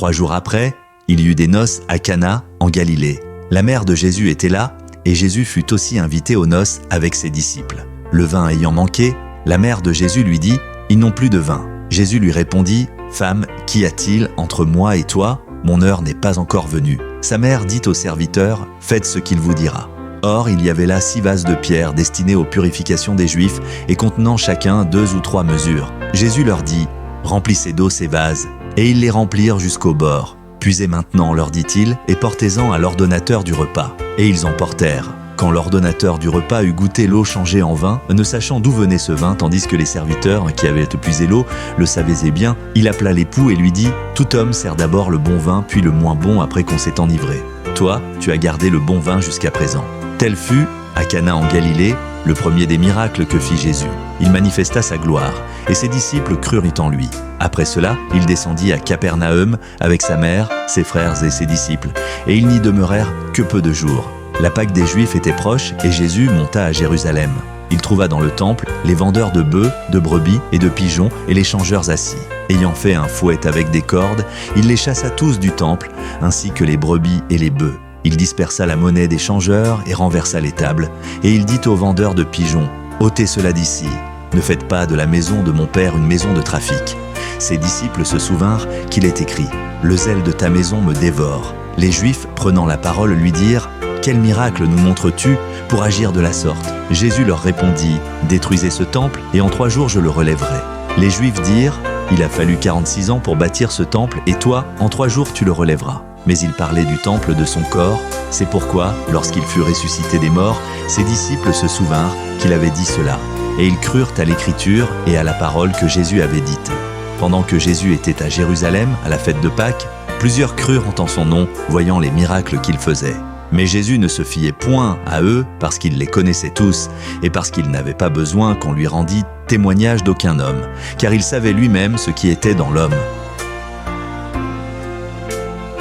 3 jours après, il y eut des noces à Cana, en Galilée. La mère de Jésus était là, et Jésus fut aussi invité aux noces avec ses disciples. Le vin ayant manqué, la mère de Jésus lui dit « Ils n'ont plus de vin ». Jésus lui répondit « Femme, qu'y a-t-il entre moi et toi ? Mon heure n'est pas encore venue. » Sa mère dit aux serviteurs « Faites ce qu'il vous dira. » Or, il y avait là 6 vases de pierre destinés aux purifications des Juifs et contenant chacun 2 ou 3 mesures. Jésus leur dit « Remplissez d'eau ces vases. » Et ils les remplirent jusqu'au bord. « Puisez maintenant, leur dit-il, et portez-en à l'ordonnateur du repas. » Et ils en portèrent. Quand l'ordonnateur du repas eut goûté l'eau changée en vin, ne sachant d'où venait ce vin, tandis que les serviteurs qui avaient puisé l'eau le savaient bien, il appela l'époux et lui dit « Tout homme sert d'abord le bon vin, puis le moins bon après qu'on s'est enivré. Toi, tu as gardé le bon vin jusqu'à présent. » Tel fut, à Cana en Galilée, le premier des miracles que fit Jésus. Il manifesta sa gloire, et ses disciples crurent en lui. Après cela, il descendit à Capernaum avec sa mère, ses frères et ses disciples, et ils n'y demeurèrent que peu de jours. La Pâque des Juifs était proche, et Jésus monta à Jérusalem. Il trouva dans le temple les vendeurs de bœufs, de brebis et de pigeons, et les changeurs assis. Ayant fait un fouet avec des cordes, il les chassa tous du temple, ainsi que les brebis et les bœufs. Il dispersa la monnaie des changeurs et renversa les tables, et il dit aux vendeurs de pigeons « Ôtez cela d'ici, ne faites pas de la maison de mon père une maison de trafic. » Ses disciples se souvinrent qu'il est écrit « Le zèle de ta maison me dévore. » Les Juifs, prenant la parole, lui dirent « Quel miracle nous montres-tu pour agir de la sorte ?» Jésus leur répondit « Détruisez ce temple, et en 3 jours je le relèverai. » Les Juifs dirent « Il a fallu 46 ans pour bâtir ce temple, et toi, en 3 jours tu le relèveras. » Mais il parlait du temple de son corps. C'est pourquoi, lorsqu'il fut ressuscité des morts, ses disciples se souvinrent qu'il avait dit cela. Et ils crurent à l'écriture et à la parole que Jésus avait dite. Pendant que Jésus était à Jérusalem, à la fête de Pâques, plusieurs crurent en son nom, voyant les miracles qu'il faisait. Mais Jésus ne se fiait point à eux parce qu'il les connaissait tous et parce qu'il n'avait pas besoin qu'on lui rendît témoignage d'aucun homme, car il savait lui-même ce qui était dans l'homme.